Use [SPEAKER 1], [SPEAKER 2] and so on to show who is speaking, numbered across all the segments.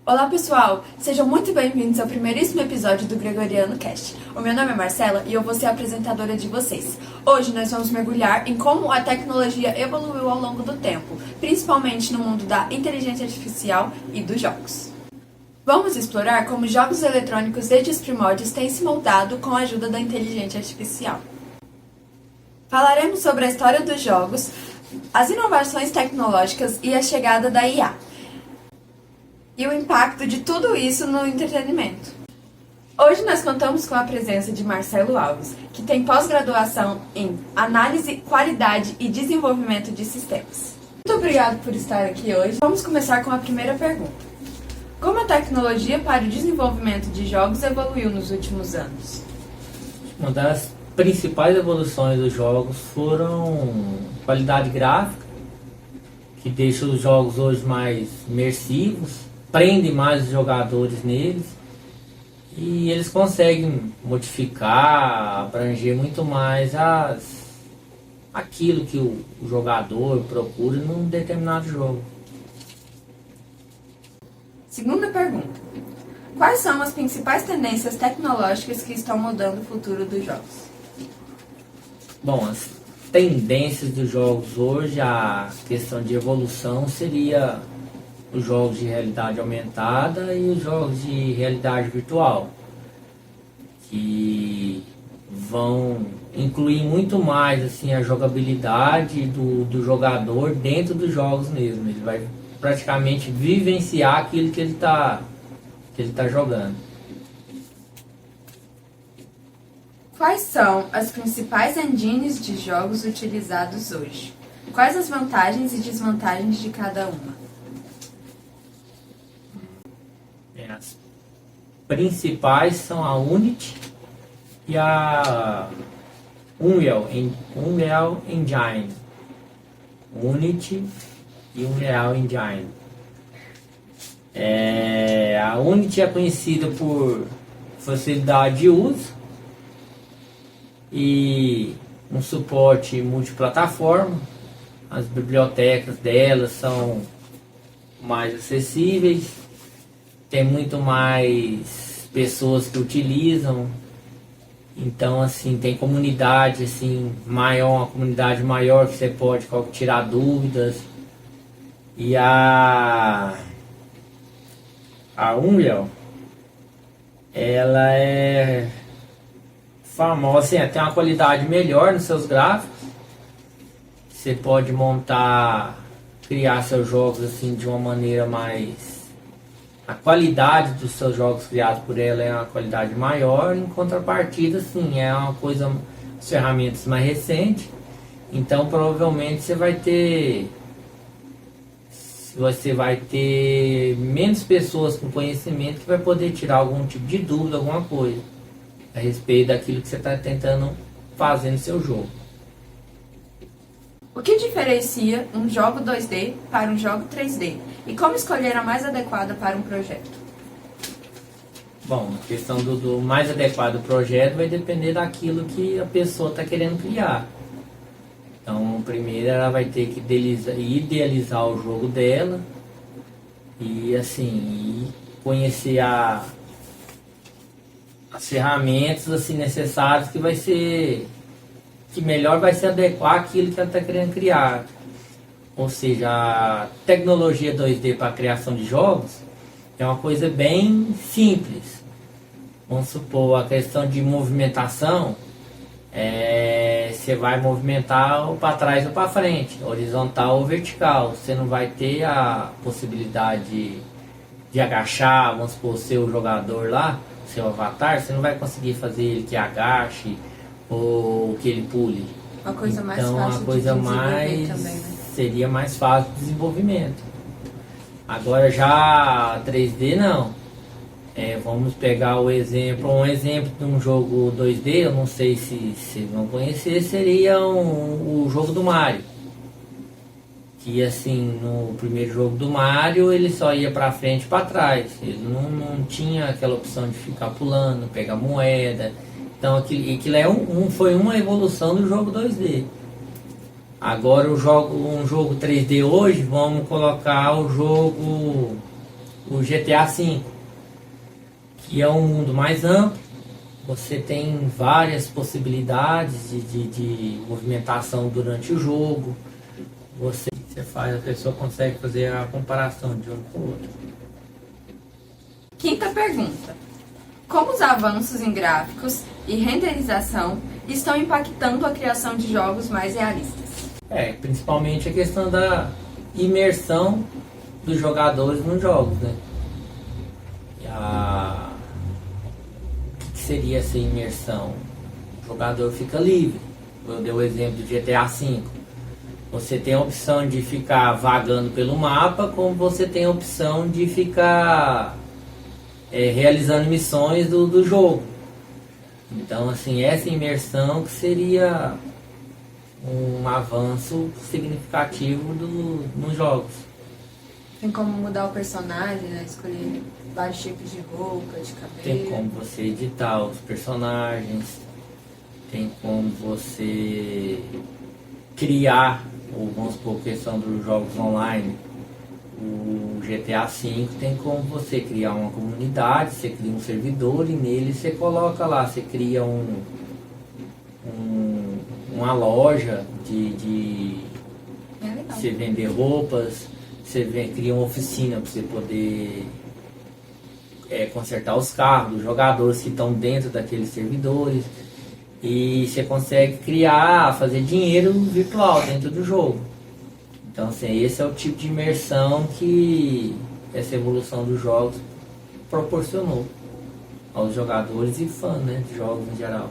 [SPEAKER 1] Olá pessoal, sejam muito bem-vindos ao primeiríssimo episódio do Gregoriano Cast. O meu nome é Marcela e eu vou ser a apresentadora de vocês. Hoje nós vamos mergulhar em como a tecnologia evoluiu ao longo do tempo, principalmente no mundo da inteligência artificial e dos jogos. Vamos explorar como jogos eletrônicos desde os primórdios têm se moldado com a ajuda da inteligência artificial. Falaremos sobre a história dos jogos, as inovações tecnológicas e a chegada da IA. E o impacto de tudo isso no entretenimento. Hoje nós contamos com a presença de Marcelo Alves, que tem pós-graduação em Análise, Qualidade e Desenvolvimento de Sistemas. Muito obrigado por estar aqui hoje. Vamos começar com a primeira pergunta. Como a tecnologia para o desenvolvimento de jogos evoluiu nos últimos anos?
[SPEAKER 2] Uma das principais evoluções dos jogos foram qualidade gráfica, que deixa os jogos hoje mais imersivos, prende mais os jogadores neles e eles conseguem modificar, abranger muito mais aquilo que o jogador procura num determinado jogo.
[SPEAKER 1] Segunda pergunta. Quais são as principais tendências tecnológicas que estão mudando o futuro dos jogos?
[SPEAKER 2] Bom, as tendências dos jogos hoje, a questão de evolução seria os jogos de realidade aumentada e os jogos de realidade virtual, que vão incluir muito mais assim, a jogabilidade do jogador dentro dos jogos mesmo. Ele vai praticamente vivenciar aquilo que ele está jogando.
[SPEAKER 1] Quais são as principais engines de jogos utilizados hoje? Quais as vantagens e desvantagens de cada uma?
[SPEAKER 2] As principais são a Unity e a Unreal Engine. Unity e Unreal Engine. A Unity é conhecida por facilidade de uso e um suporte multiplataforma. As bibliotecas dela são mais acessíveis. Tem muito mais pessoas que utilizam, então assim tem comunidade assim maior, uma comunidade maior que você pode tirar dúvidas. E a Unreal, ela é famosa, assim, tem uma qualidade melhor nos seus gráficos. Você pode criar seus jogos assim de uma maneira mais... A qualidade dos seus jogos criados por ela é uma qualidade maior, em contrapartida, sim, é uma coisa, as ferramentas mais recentes, então provavelmente você vai ter menos pessoas com conhecimento que vai poder tirar algum tipo de dúvida, alguma coisa, a respeito daquilo que você está tentando fazer no seu jogo.
[SPEAKER 1] O que diferencia um jogo 2D para um jogo 3D? E como escolher a mais adequada para um projeto?
[SPEAKER 2] Bom, a questão do mais adequado do projeto vai depender daquilo que a pessoa está querendo criar. Então, primeiro ela vai ter que idealizar o jogo dela e assim, conhecer as ferramentas assim, necessárias que melhor vai se adequar àquilo que ela está querendo criar. Ou seja, a tecnologia 2D para a criação de jogos é uma coisa bem simples. Vamos supor, a questão de movimentação, você vai movimentar para trás ou para frente, horizontal ou vertical. Você não vai ter a possibilidade de agachar, vamos supor, o seu jogador lá, seu avatar, você não vai conseguir fazer ele que agache ou que ele pule.
[SPEAKER 1] Uma coisa mais
[SPEAKER 2] então,
[SPEAKER 1] fácil
[SPEAKER 2] a coisa
[SPEAKER 1] de desenvolver
[SPEAKER 2] mais
[SPEAKER 1] também, né?
[SPEAKER 2] Seria mais fácil de desenvolvimento. Agora já 3D não. Vamos pegar um exemplo de um jogo 2D, eu não sei se vocês vão conhecer, seria o jogo do Mario. Que assim, no primeiro jogo do Mario ele só ia para frente e para trás. Ele não tinha aquela opção de ficar pulando, pegar moeda. Então aquilo foi uma evolução do jogo 2D. Agora um jogo 3D hoje, vamos colocar o jogo o GTA V, que é um mundo mais amplo. Você tem várias possibilidades de movimentação durante o jogo. Você faz, a pessoa consegue fazer a comparação de um com o outro.
[SPEAKER 1] Quinta pergunta. Como os avanços em gráficos e renderização estão impactando a criação de jogos mais realistas?
[SPEAKER 2] Principalmente a questão da imersão dos jogadores nos jogos, né? O que seria essa imersão? O jogador fica livre. Eu dei o exemplo do GTA V. Você tem a opção de ficar vagando pelo mapa, como você tem a opção de ficar realizando missões do jogo. Então, assim, essa imersão que seria um avanço significativo nos jogos.
[SPEAKER 1] Tem como mudar o personagem, né? Escolher vários tipos de roupa, de cabelo.
[SPEAKER 2] Tem como você editar os personagens, tem como você criar, ou vamos supor, questão dos jogos online. O GTA V tem como você criar uma comunidade, você cria um servidor e nele você coloca lá, você cria uma loja de você vender roupas, você cria uma oficina para você poder consertar os carros dos jogadores que estão dentro daqueles servidores, e você consegue fazer dinheiro virtual dentro do jogo. Então, assim, esse é o tipo de imersão que essa evolução dos jogos proporcionou aos jogadores e fãs, né, de jogos em geral.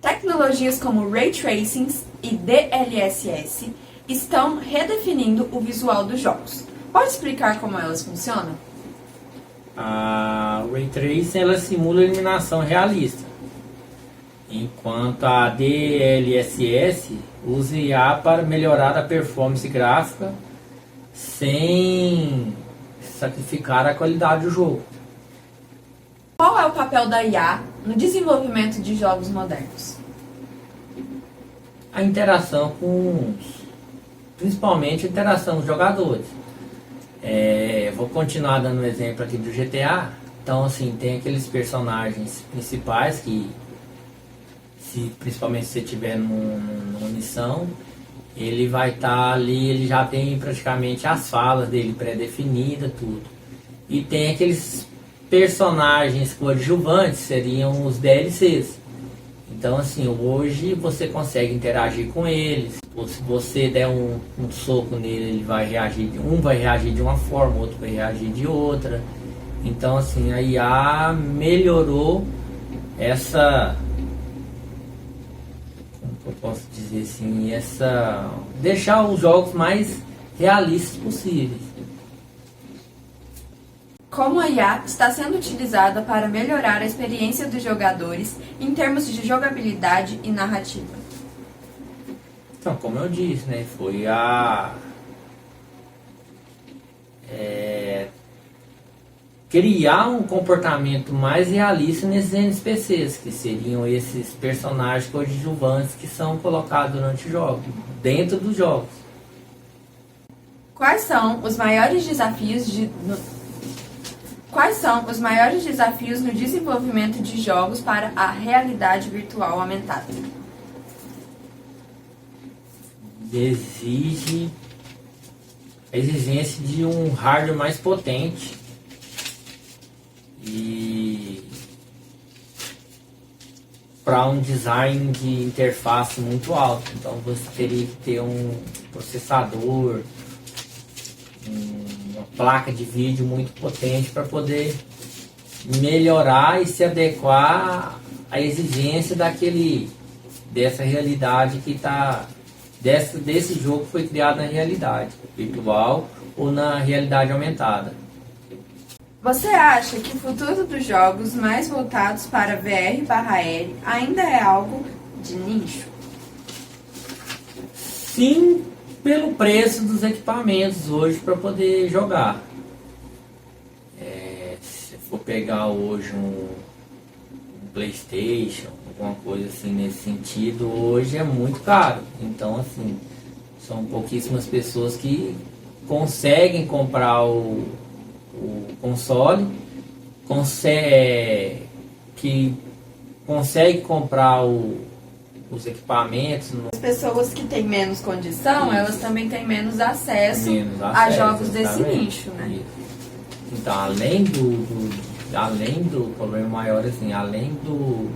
[SPEAKER 1] Tecnologias como Ray Tracing e DLSS estão redefinindo o visual dos jogos. Pode explicar como elas funcionam?
[SPEAKER 2] A Ray Tracing ela simula a iluminação realista, enquanto a DLSS usa IA para melhorar a performance gráfica sem sacrificar a qualidade do jogo.
[SPEAKER 1] Qual é o papel da IA no desenvolvimento de jogos modernos?
[SPEAKER 2] A interação principalmente a interação dos jogadores. Vou continuar dando um exemplo aqui do GTA. Então, assim, tem aqueles personagens principais que, principalmente se você estiver numa missão, ele vai estar ali, ele já tem praticamente as falas dele pré-definidas, tudo. E tem aqueles personagens coadjuvantes, seriam os DLCs. Então, assim, hoje você consegue interagir com eles. Ou se você der um soco nele, ele vai reagir, um vai reagir de uma forma, o outro vai reagir de outra. Então, assim, a IA melhorou essa, como eu posso dizer assim, deixar os jogos mais realistas possíveis.
[SPEAKER 1] Como a IA está sendo utilizada para melhorar a experiência dos jogadores em termos de jogabilidade e narrativa?
[SPEAKER 2] Então, como eu disse, né, foi criar um comportamento mais realista nesses NPCs, que seriam esses personagens coadjuvantes que são colocados durante o jogo, dentro dos jogos.
[SPEAKER 1] Quais são os maiores desafios no desenvolvimento de jogos para a realidade virtual aumentada?
[SPEAKER 2] Exige a exigência de um hardware mais potente e para um design de interface muito alto. Então você teria que ter um processador, uma placa de vídeo muito potente para poder melhorar e se adequar à exigência dessa realidade que está desse jogo que foi criado na realidade virtual ou na realidade aumentada.
[SPEAKER 1] Você acha que o futuro dos jogos mais voltados para VR/AR ainda é algo de nicho?
[SPEAKER 2] Sim, pelo preço dos equipamentos hoje para poder jogar. Se for pegar hoje um PlayStation, alguma coisa assim nesse sentido, hoje é muito caro. Então, assim, são pouquíssimas pessoas que conseguem comprar o o console, consegue comprar os equipamentos.
[SPEAKER 1] As pessoas que têm menos condição,
[SPEAKER 2] Isso.
[SPEAKER 1] elas também têm menos acesso,
[SPEAKER 2] Menos
[SPEAKER 1] a
[SPEAKER 2] acesso,
[SPEAKER 1] jogos desse
[SPEAKER 2] exatamente.
[SPEAKER 1] nicho, né?
[SPEAKER 2] Isso. Então, além do problema maior, assim, além do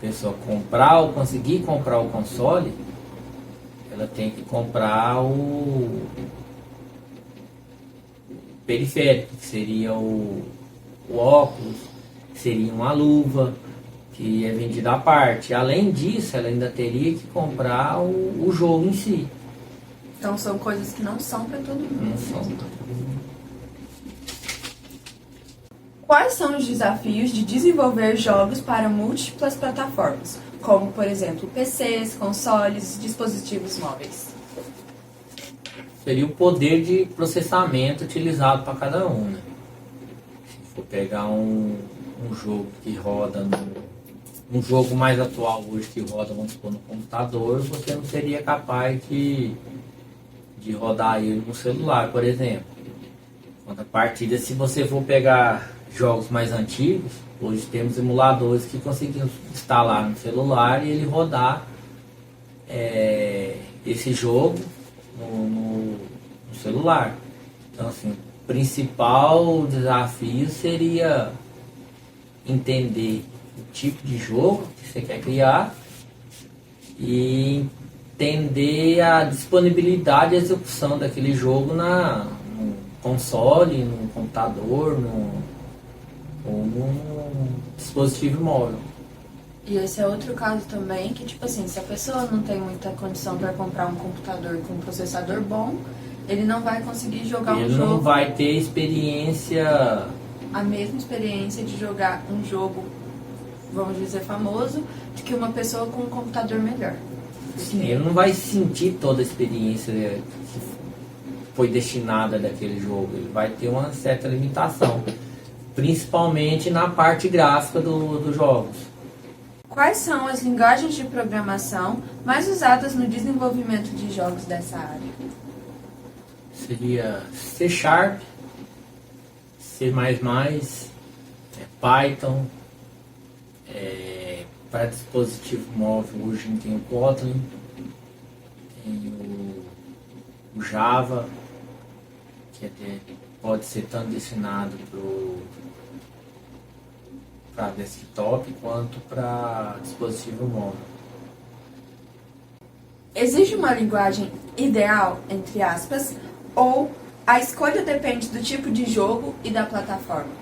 [SPEAKER 2] pessoa comprar ou conseguir comprar o console, ela tem que comprar o periférico, que seria o óculos, que seria uma luva, que é vendida à parte. Além disso, ela ainda teria que comprar o jogo em si.
[SPEAKER 1] Então são coisas que não são para todo mundo.
[SPEAKER 2] Não são.
[SPEAKER 1] Quais são os desafios de desenvolver jogos para múltiplas plataformas, como, por exemplo, PCs, consoles e dispositivos móveis?
[SPEAKER 2] Seria o poder de processamento utilizado para cada um, né? Se for pegar um jogo que roda um jogo mais atual hoje que roda, vamos supor, no computador, você não seria capaz de rodar ele no celular, por exemplo. Contrapartida, se você for pegar jogos mais antigos, hoje temos emuladores que conseguimos instalar no celular e ele rodar esse jogo no celular. Então, assim, o principal desafio seria entender o tipo de jogo que você quer criar e entender a disponibilidade e execução daquele jogo no console, no computador, ou num dispositivo móvel.
[SPEAKER 1] E esse é outro caso também, que tipo assim, se a pessoa não tem muita condição para comprar um computador com um processador bom, ele não vai conseguir jogar um
[SPEAKER 2] Ele
[SPEAKER 1] jogo,
[SPEAKER 2] não vai ter experiência,
[SPEAKER 1] a mesma experiência de jogar um jogo, vamos dizer, famoso, do que uma pessoa com um computador melhor.
[SPEAKER 2] ele não vai sentir toda a experiência que foi destinada daquele jogo. Ele vai ter uma certa limitação, principalmente na parte gráfica dos jogos.
[SPEAKER 1] Quais são as linguagens de programação mais usadas no desenvolvimento de jogos dessa área?
[SPEAKER 2] Seria C#, C++, Python, para dispositivo móvel hoje tem o Kotlin, tem o Java, que pode ser tanto destinado para desktop quanto para dispositivo móvel.
[SPEAKER 1] Existe uma linguagem ideal, entre aspas, ou a escolha depende do tipo de jogo e da plataforma?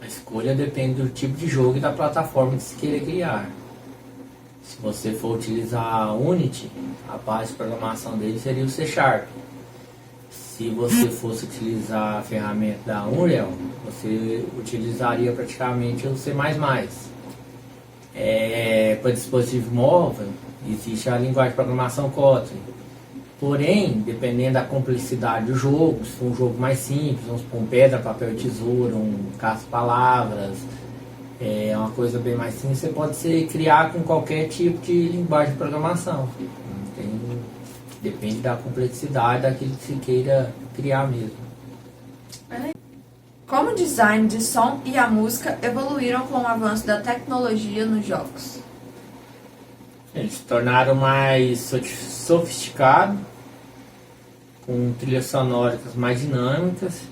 [SPEAKER 2] A escolha depende do tipo de jogo e da plataforma que se queira criar. Se você for utilizar a Unity, a base de programação dele seria o C#. Se você fosse utilizar a ferramenta da Unreal, você utilizaria praticamente o C++. Para dispositivo móvel, existe a linguagem de programação Kotlin. Porém, dependendo da complexidade do jogo, se for um jogo mais simples, vamos supor um pedra, papel e tesoura, um caça-palavras, uma coisa bem mais simples, você pode criar com qualquer tipo de linguagem de programação. Depende da complexidade daquilo que se queira criar mesmo.
[SPEAKER 1] Como o design de som e a música evoluíram com o avanço da tecnologia nos jogos?
[SPEAKER 2] Eles se tornaram mais sofisticados, com trilhas sonoras mais dinâmicas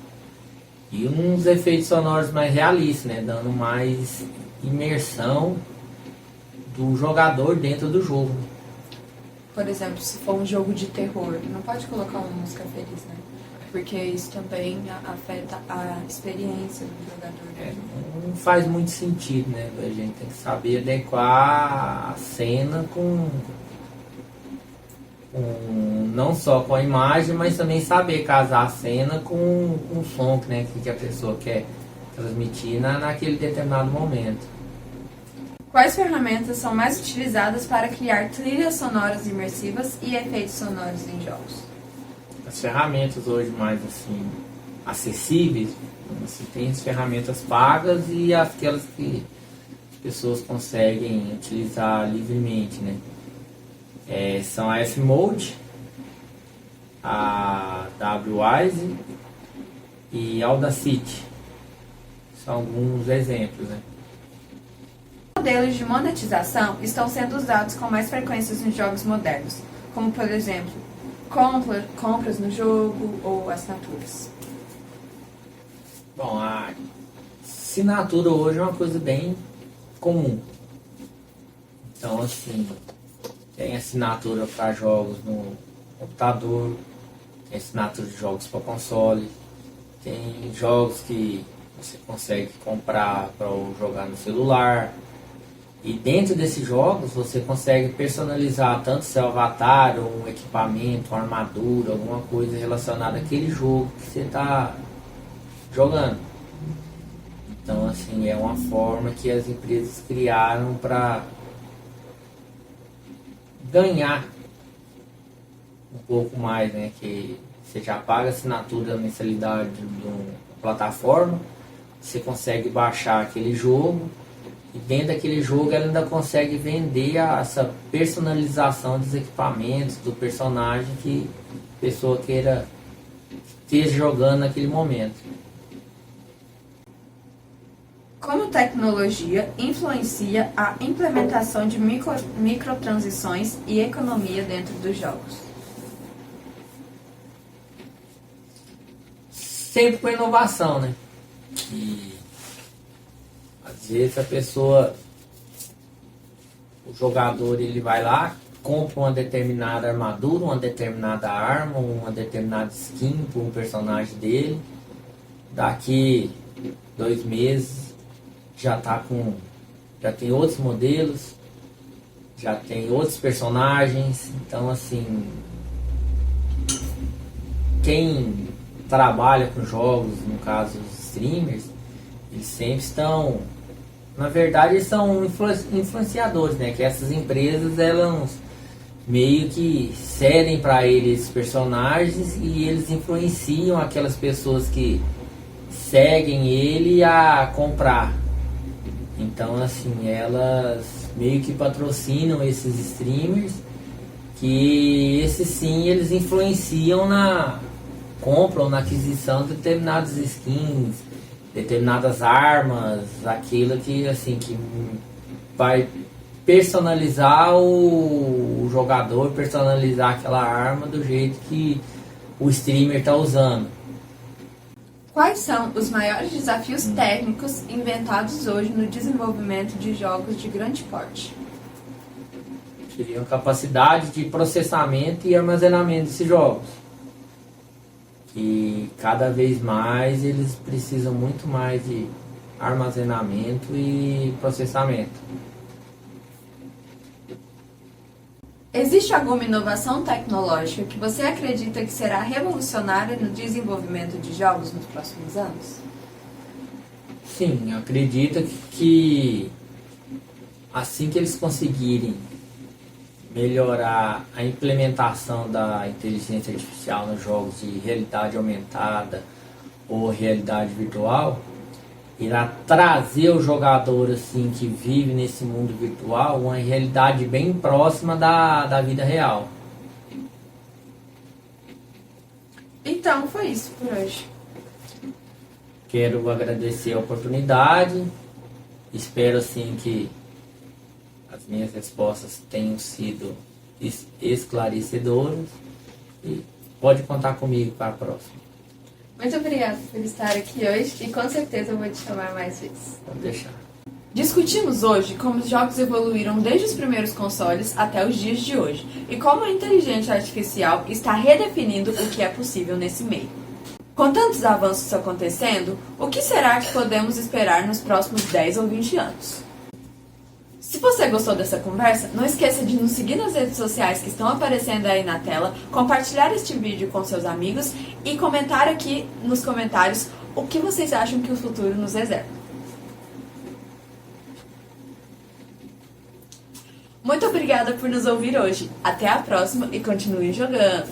[SPEAKER 2] e uns efeitos sonoros mais realistas, né? Dando mais imersão do jogador dentro do jogo.
[SPEAKER 1] Por exemplo, se for um jogo de terror, não pode colocar uma música feliz, né? Porque isso também afeta a experiência do jogador.
[SPEAKER 2] Não faz muito sentido, né? A gente tem que saber adequar a cena com não só com a imagem, mas também saber casar a cena com o som, né, que a pessoa quer transmitir naquele determinado momento.
[SPEAKER 1] Quais ferramentas são mais utilizadas para criar trilhas sonoras imersivas e efeitos sonoros em jogos?
[SPEAKER 2] As ferramentas hoje mais assim acessíveis, você tem as ferramentas pagas e aquelas que as pessoas conseguem utilizar livremente, né? São a Fmode, a Wwise e Audacity. São alguns exemplos, né?
[SPEAKER 1] Modelos de monetização estão sendo usados com mais frequência nos jogos modernos, como, por exemplo, compras no jogo ou assinaturas.
[SPEAKER 2] Bom, a assinatura hoje é uma coisa bem comum. Então, assim, tem assinatura para jogos no computador, tem assinatura de jogos para console, tem jogos que você consegue comprar para jogar no celular. E dentro desses jogos você consegue personalizar tanto seu avatar, ou um equipamento, uma armadura, alguma coisa relacionada àquele jogo que você está jogando. Então, assim, é uma forma que as empresas criaram para ganhar um pouco mais, né? Que você já paga a assinatura, a mensalidade de uma plataforma, você consegue baixar aquele jogo e dentro daquele jogo ela ainda consegue vender essa personalização dos equipamentos, do personagem que a pessoa esteja jogando naquele momento.
[SPEAKER 1] Como tecnologia influencia a implementação de microtransações e economia dentro dos jogos?
[SPEAKER 2] Sempre com inovação, né? E às vezes a pessoa, o jogador, ele vai lá, compra uma determinada armadura, uma determinada arma, uma determinada skin para um personagem dele. Daqui 2 meses já tem outros modelos, já tem outros personagens. Então, assim, quem trabalha com jogos, no caso os streamers, eles sempre estão, na verdade, eles são influenciadores, né? Que essas empresas, elas meio que cedem para eles personagens e eles influenciam aquelas pessoas que seguem ele a comprar. Então, assim, elas meio que patrocinam esses streamers, que esses sim, eles influenciam na compra ou na aquisição de determinadas skins, determinadas armas, aquilo que, assim, que vai personalizar o jogador, personalizar aquela arma do jeito que o streamer está usando.
[SPEAKER 1] Quais são os maiores desafios técnicos inventados hoje no desenvolvimento de jogos de grande porte?
[SPEAKER 2] Teriam capacidade de processamento e armazenamento desses jogos. E cada vez mais eles precisam muito mais de armazenamento e processamento.
[SPEAKER 1] Existe alguma inovação tecnológica que você acredita que será revolucionária no desenvolvimento de jogos nos próximos anos?
[SPEAKER 2] Sim, eu acredito que assim que eles conseguirem melhorar a implementação da inteligência artificial nos jogos de realidade aumentada ou realidade virtual, irá trazer o jogador, assim, que vive nesse mundo virtual, uma realidade bem próxima da vida real.
[SPEAKER 1] Então, foi isso por hoje.
[SPEAKER 2] Quero agradecer a oportunidade, espero, assim, que as minhas respostas tenham sido esclarecedoras e pode contar comigo para a próxima.
[SPEAKER 1] Muito obrigada por estar aqui hoje e com certeza eu vou te chamar mais vezes.
[SPEAKER 2] Pode deixar.
[SPEAKER 1] Discutimos hoje como os jogos evoluíram desde os primeiros consoles até os dias de hoje e como a inteligência artificial está redefinindo o que é possível nesse meio. Com tantos avanços acontecendo, o que será que podemos esperar nos próximos 10 ou 20 anos? Se você gostou dessa conversa, não esqueça de nos seguir nas redes sociais que estão aparecendo aí na tela, compartilhar este vídeo com seus amigos e comentar aqui nos comentários o que vocês acham que o futuro nos reserva. Muito obrigada por nos ouvir hoje. Até a próxima e continue jogando!